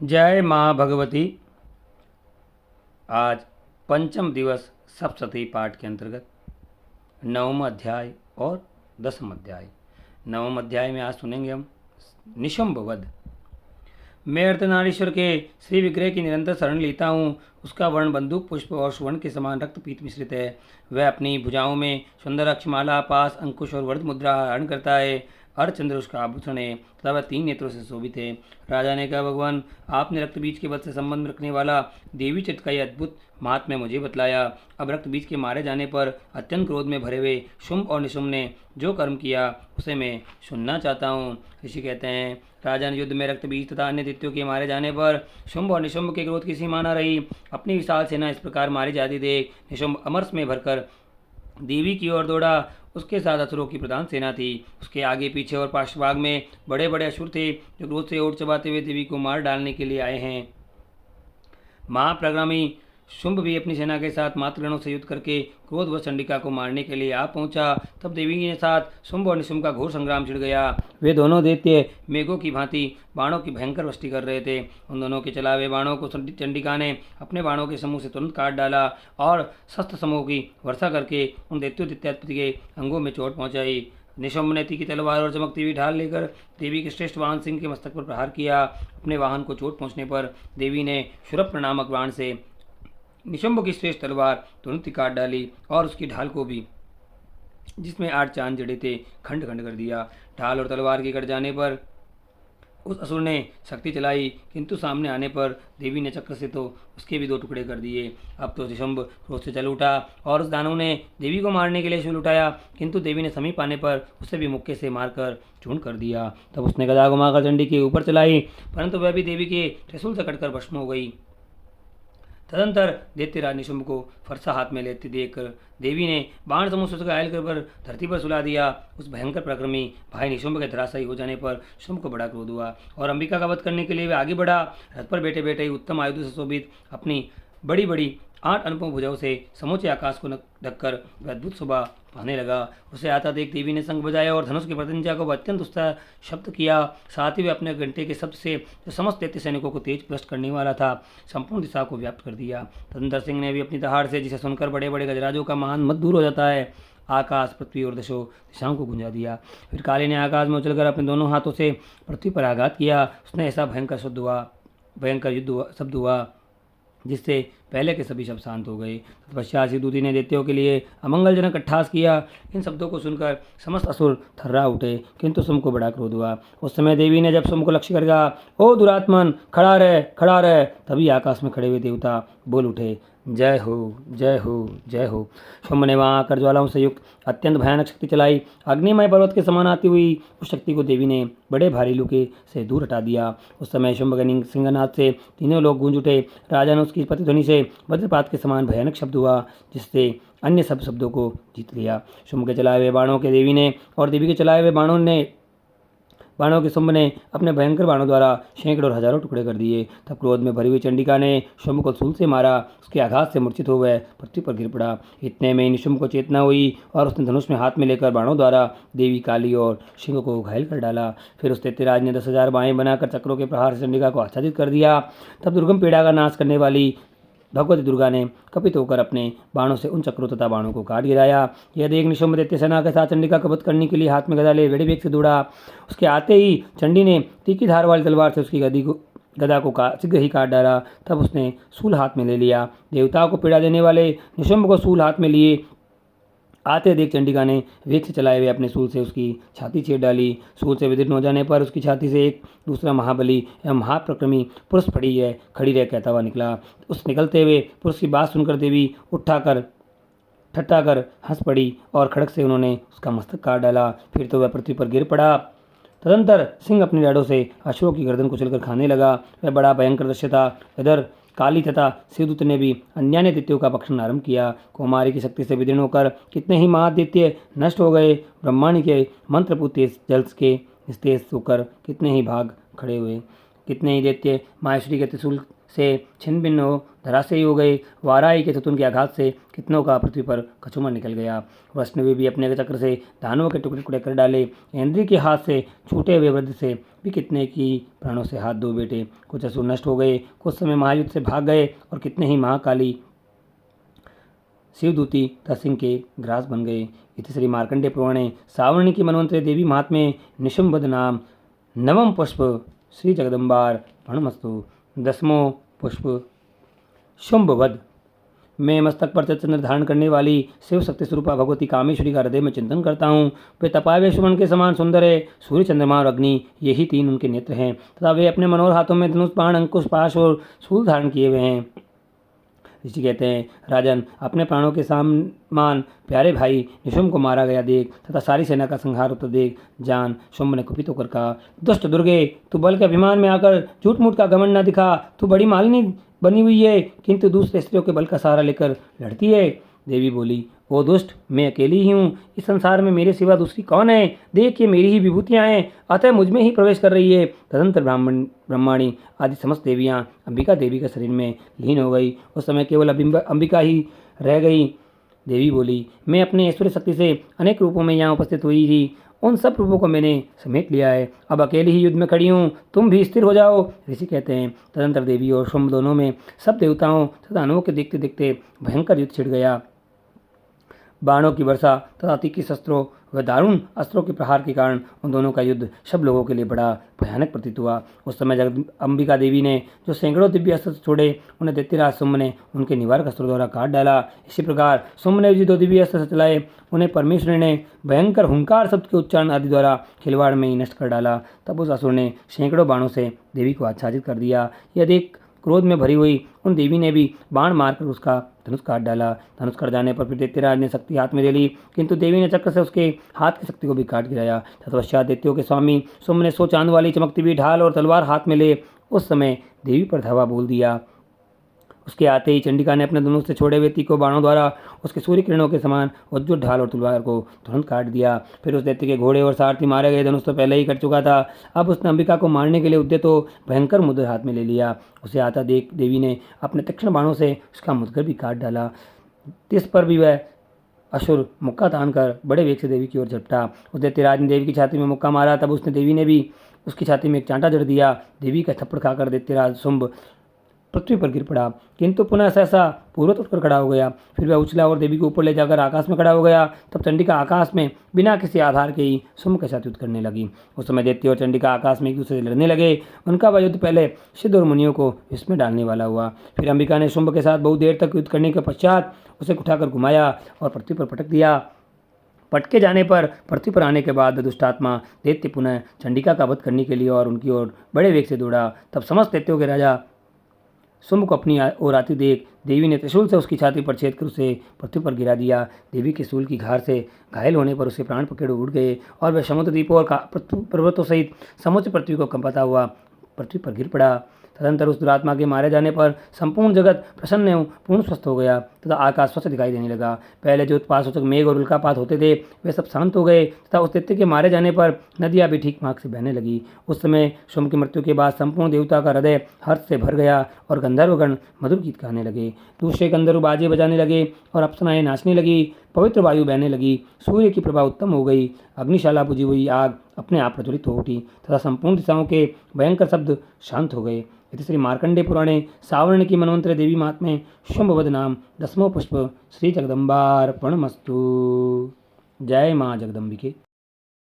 जय माँ भगवती। आज पंचम दिवस सप्तशती पाठ के अंतर्गत नवम अध्याय और दसम अध्याय। नवम अध्याय में आज सुनेंगे हम निशुंभ वध। मैं अर्धनारीश्वर के श्री विग्रह की निरंतर शरण लेता हूँ। उसका वर्ण बंदूक पुष्प और सुवर्ण के समान रक्त पीत मिश्रित है। वह अपनी भुजाओं में सुंदर अक्षमाला, पास, अंकुश और वरद मुद्रा धारण करता है। अर्धचंद्र उसका आभूषण है तथा वह 3 नेत्रों से शोभित है। राजा ने कहा, भगवान, आपने रक्त बीज के वध से संबंध रखने वाला देवी चरित्र का यह अद्भुत महात्म्य मुझे बतलाया। अब रक्त बीज के मारे जाने पर अत्यंत क्रोध में भरे हुए शुंभ और निशुंभ ने जो कर्म किया उसे मैं सुनना चाहता हूँ। ऋषि कहते हैं, राजा ने युद्ध में रक्त बीज तथा अन्य दैत्यों के मारे जाने पर शुंभ और निशुंभ के क्रोध की सीमा न रही। अपनी विशाल सेना इस प्रकार मारी जाती देख निशुंभ अमरस में भरकर देवी की ओर दौड़ा। उसके साथ असुरों की प्रधान सेना थी। उसके आगे पीछे और पार्श्वभाग में बड़े बड़े असुर थे जो क्रोध से ओट चबाते हुए देवी को मार डालने के लिए आए हैं। महाप्रगामी शुंभ भी अपनी सेना के साथ मातृगणों से युद्ध करके क्रोध व चंडिका को मारने के लिए आ पहुंचा। तब देवी के साथ शुंभ और निशुंभ का घोर संग्राम छिड़ गया। वे दोनों दैत्य मेघों की भांति बाणों की भयंकर वृष्टि कर रहे थे। उन दोनों के चलाए हुए बाणों को चंडिका ने अपने बाणों के समूह से तुरंत काट डाला और शस्त्र समूह की वर्षा करके उन दैत्यों दित्यात्पति के अंगों में चोट पहुंचाई। निशुंभ ने तीखी तलवार और चमकती हुई ढाल लेकर देवी के श्रेष्ठ वाहन सिंह के मस्तक पर प्रहार किया। अपने वाहन को चोट पहुंचने पर देवी ने शूरप नामक बाण से निशुंभ की श्रेष्ठ तलवार तुरंत ही काट डाली और उसकी ढाल को भी, जिसमें 8 चांद जड़े थे, खंड खंड कर दिया। ढाल और तलवार के कट जाने पर उस असुर ने शक्ति चलाई, किंतु सामने आने पर देवी ने चक्र से तो उसके भी 2 टुकड़े कर दिए। अब तो निशुंभ क्रोध से चल उठा और उस दानव ने देवी को मारने के लिए शूल उठाया, किंतु देवी ने समीप आने पर उसे भी मुक्के से मारकर चूर्ण कर दिया। तब उसने गदा घुमाकर चंडी के ऊपर चलाई, परंतु वह भी देवी के त्रिशूल से कटकर भस्म हो गई। तदंतर दैत्यराज निशुंभ को फरसा हाथ में लेते देखकर देवी ने बाण समूह से घायल कर धरती पर सुला दिया। उस भयंकर प्रक्रमी भाई निशुंभ के धराशायी हो जाने पर शुंभ को बड़ा क्रोध हुआ और अंबिका का वध करने के लिए वे आगे बढ़ा। रथ पर बैठे बैठे ही उत्तम आयुधों से शोभित अपनी बड़ी बड़ी 8 अनुपम भुजाओं से समूचे आकाश को ढककर वह अद्भुत शोभा पाने लगा। उसे आता देख देवी ने शंख बजाया और धनुष की प्रतिज्ञा को अत्यंत उत्साह शब्द किया। साथ ही वे अपने घंटे के शब्द से जो समस्त दैत्य सैनिकों को तेज भ्रष्ट करने वाला था, संपूर्ण दिशा को व्याप्त कर दिया। तदंतर सिंह ने भी अपनी दहाड़ से, जिसे सुनकर बड़े बड़े गजराजों का महान मत दूर हो जाता है, आकाश, पृथ्वी और दशों दिशाओं को गुंजा दिया। फिर काली ने आकाश में उछलकर अपने दोनों हाथों से पृथ्वी पर आघात किया। उसने ऐसा भयंकर युद्ध शब्द हुआ जिससे पहले के सभी शब्द शांत हो गए। तत्पश्चात ही दूती ने दैत्यों के लिए अमंगलजनक अट्टहास किया। इन शब्दों को सुनकर समस्त असुर थर्रा उठे, किंतु शुंभ को बड़ा क्रोध हुआ। उस समय देवी ने जब शुंभ को लक्ष्य कर कहा, ओ दुरात्मन, खड़ा रह, खड़ा रह, तभी आकाश में खड़े हुए देवता बोल उठे, जय हो, जय हो, जय हो। शुंभ ने वहाँ आकर ज्वालाओं से युक्त अत्यंत भयानक शक्ति चलाई। अग्निमय पर्वत के समान आती हुई उस शक्ति को देवी ने बड़े भारी लुके से दूर हटा दिया। उस समय शुंभ के सिंहनाद से तीनों लोग गूंज उठे। राजा ने उसकी प्रतिध्वनि से वज्रपात के समान भयानक शब्द हुआ, जिससे अन्य सब शब्दों को जीत लिया। शुंभ के चलाए हुए बाणों के देवी ने और देवी के चलाए हुए बाणों के शुंभ ने अपने भयंकर बाणों द्वारा सैकड़ों और हजारों टुकड़े कर दिए। तब क्रोध में भरी हुई चंडिका ने शुंभ को शूल से मारा। उसके आघात से मूर्छित हो वह पृथ्वी पर गिर पड़ा। इतने में निशुंभ को चेतना हुई और उसने धनुष में हाथ में लेकर बाणों द्वारा देवी, काली और सिंह को घायल कर डाला। फिर उस दैत्यराज ने 10,000 बाहें बनाकर चक्रों के प्रहार से चंडिका को आच्छादित कर दिया। तब दुर्गम पीड़ा का नाश करने वाली भगवती दुर्गा ने कपित होकर अपने बाणों से उन चक्रों तथा बाणों को काट गिराया। यह देख निशुंभ दैत्य सेना के साथ चंडिका का वध करने के लिए हाथ में गदा ले बड़े वेग से दौड़ा। उसके आते ही चंडी ने तीखी धार वाली तलवार से उसकी गदा को शीघ्र ही काट डाला। तब उसने सूल हाथ में ले लिया। देवताओं को पीड़ा देने वाले निशुंभ को सूल हाथ में लिए आते देख चंडिका ने वेग से चलाए हुए अपने सूल से उसकी छाती छेद डाली। सूल से विदीर्ण हो जाने पर उसकी छाती से एक दूसरा महाबली एवं महाप्रक्रमी पुरुष खड़ी रह कहता हुआ निकला। उस निकलते हुए पुरुष की बात सुनकर देवी ठट्ठा कर हंस पड़ी और खड़क से उन्होंने उसका मस्तक काट डाला। फिर तो वह पृथ्वी पर गिर पड़ा। तदंतर सिंह अपनी डाड़ों से अश्वों की गर्दन कुचलकर खाने लगा। वह बड़ा भयंकर दृश्य था। इधर काली तथा शिवदूत ने भी अन्यान्य दैत्यों का भक्षण आरंभ किया। कुमारी की शक्ति से विदीर्ण होकर कितने ही महादैत्य नष्ट हो गए। ब्रह्माणी के मंत्रपूत जल के निस्तेज होकर कितने ही भाग खड़े हुए। कितने ही दैत्य माहेश्वरी के त्रिशूल से छिन्न भिन्न हो धराशायी हो गए। वाराही के तुतुन के आघात से कितनों का पृथ्वी पर कचूमर निकल गया। वैष्णवी भी अपने चक्र से दानवों के टुकड़े टुकड़े कर डाले। इंद्री के हाथ से छूटे हुए वृद्ध से भी कितने की प्राणों से हाथ धो बैठे। कुछ असुर नष्ट हो गए, कुछ समय महायुद्ध से भाग गए और कितने ही महाकाली शिवदूती तसिंह के ग्रास बन गए। इति श्री मार्कंडेय पुराणे सावर्णी की मनवंतरे देवी महात्म्ये निशुंभद नाम नवम पुष्प श्री जगदम्बार प्रणमस्तु। 10वां पुष्प शुंभवध। मैं मस्तक पर चंद्र धारण करने वाली शिव शक्ति स्वरूपा भगवती कामेश्वरी का हृदय में चिंतन करता हूँ। वे तपाए सुमन के समान सुंदर है। सूर्य, चंद्रमा और अग्नि यही 3 उनके नेत्र हैं तथा वे अपने मनोहर हाथों में धनुष, बाण, अंकुश, पाश और शूल धारण किए हुए हैं। ऋषि कहते हैं, राजन, अपने प्राणों के समान प्यारे भाई निशुंभ को मारा गया देख तथा सारी सेना का संहार होता देख जान। शुंभ ने कुपित होकर कहा, दुष्ट दुर्गे, तू बल के अभिमान में आकर झूठ मूठ का घमंड न दिखा। तू बड़ी मालिनी बनी हुई है किंतु दूसरे स्त्रियों के बल का सहारा लेकर लड़ती है। देवी बोली, ओ दुष्ट, मैं अकेली ही हूँ, इस संसार में मेरे सिवा दूसरी कौन है? देख, ये मेरी ही विभूतियाँ हैं, अतः मुझ में ही प्रवेश कर रही है। तदंतर ब्राह्मणी आदि समस्त देवियाँ अंबिका देवी के शरीर में लीन हो गई। उस समय केवल अंबिका ही रह गई। देवी बोली, मैं अपने ऐश्वर्य शक्ति से अनेक रूपों में यहाँ उपस्थित हुई थी, उन सब रूपों को मैंने समेट लिया है। अब अकेली ही युद्ध में खड़ी हूँ, तुम भी स्थिर हो जाओ। ऋषि कहते हैं, तदंतर देवी और शुंभ दोनों में सब देवताओं तथा दानवों के देखते देखते भयंकर युद्ध छिड़ गया। बाणों की वर्षा तथा तीखी शस्त्रों व दारुण अस्त्रों के प्रहार के कारण उन दोनों का युद्ध सब लोगों के लिए बड़ा भयानक प्रतीत हुआ। उस समय अंबिका देवी ने जो सैकड़ों दिव्य अस्त्र छोड़े, उन्हें दैत्यराज शुंभ ने उनके निवारक अस्त्रों द्वारा काट डाला। इसी प्रकार शुंभ ने जो 2 दिव्य अस्त्र चलाए, उन्हें परमेश्वर ने भयंकर हुंकार शब्द के उच्चारण आदि द्वारा खिलवाड़ में ही नष्ट कर डाला। तब उस असुर ने सैकड़ों बाणों से देवी को आच्छादित कर दिया। यह देख क्रोध में भरी हुई उन देवी ने भी बाण मारकर उसका धनुष काट डाला। धनुष कट जाने पर फिर दैत्यराज ने शक्ति हाथ में ले ली, किंतु देवी ने चक्र से उसके हाथ की शक्ति को भी काट गिराया। तत्पश्चात दैत्यों के स्वामी शुंभ ने 100 चांद वाली चमकती हुई ढाल और तलवार हाथ में ले उस समय देवी पर धावा बोल दिया। उसके आते ही चंडिका ने अपने धनुष से छोड़े हुए तीखों बाणों द्वारा उसके सूर्य किरणों के समान उज्ज्वल ढाल और तलवार को तुरंत काट दिया। फिर उस दैत्य के घोड़े और सारथी मारे गए। धनुष तो पहले ही कट चुका था, अब उसने अंबिका को मारने के लिए उद्यत तो भयंकर मुद्गर हाथ में ले लिया। उसे आता देख देवी ने अपने तीक्ष्ण बाणों से उसका मुद्गर भी काट डाला। इस पर भी वह असुर मुक्का तानकर बड़े वेग से देवी की ओर झपटा। उस दैत्यराज ने देवी की छाती में मुक्का मारा, तब उसने देवी ने भी उसकी छाती में एक चांटा जड़ दिया। देवी का थप्पड़ खाकर दैत्यराज शुंभ पृथ्वी पर गिर पड़ा, किंतु पुनः सहसा पूर्वत उठकर खड़ा हो गया। फिर वह उछला और देवी को ऊपर ले जाकर आकाश में खड़ा हो गया। तब चंडिका आकाश में बिना किसी आधार के ही शुंभ के साथ युद्ध करने लगी। उस समय दैत्य और चंडिका आकाश में एक दूसरे से लड़ने लगे। उनका वह युद्ध पहले सिद्ध और मुनियों को इसमें डालने वाला हुआ। फिर अंबिका ने शुंभ के साथ बहुत देर तक युद्ध करने के पश्चात उसे उठाकर घुमाया और पृथ्वी पर पटक दिया। पटके जाने पर पृथ्वी पर आने के बाद दुष्टात्मा दैत्य पुनः चंडिका का वध करने के लिए और उनकी ओर बड़े वेग से दौड़ा। तब समस्त दैत्यों के राजा शुंभ को अपनी ओर आती देख देवी ने त्रिशूल से उसकी छाती पर छेद कर उसे पृथ्वी पर गिरा दिया। देवी के शूल की धार से घायल होने पर उसके प्राण पखेरु उड़ गए और वह समुद्र द्वीपों और पर्वतों सहित समूच पृथ्वी को कंपाता हुआ पृथ्वी पर गिर पड़ा। तदंतर उस दुरात्मा के मारे जाने पर संपूर्ण जगत प्रसन्न एवं पूर्ण स्वस्थ हो गया तथा आकाश स्वच्छ दिखाई देने लगा। पहले जो उत्पात सूचक मेघ और उल्कापात होते थे वे सब शांत हो गए तथा उस दैत्य के मारे जाने पर नदियाँ भी ठीक मार्ग से बहने लगी। उस समय शुंभ की मृत्यु के बाद संपूर्ण देवता का हृदय हर्ष से भर गया और गंधर्वगण मधुर गीत गाने लगे। दूसरे गंधर्व बाजे बजाने लगे और अप्सराएं नाचने लगी। पवित्र वायु बहने लगी। सूर्य की प्रभा उत्तम हो गई। अग्निशाला बुझी हुई आग अपने आप प्रज्वलित हो उठी तथा संपूर्ण दिशाओं के भयंकर शब्द शांत हो गए। इति श्री मार्कंडेय पुराणे सावर्ण की मनवंतरे देवी महात्म्ये शुंभवध नाम 10वां पुष्प श्री जगदम्बार्पणमस्तु। जय माँ जगदम्बिके।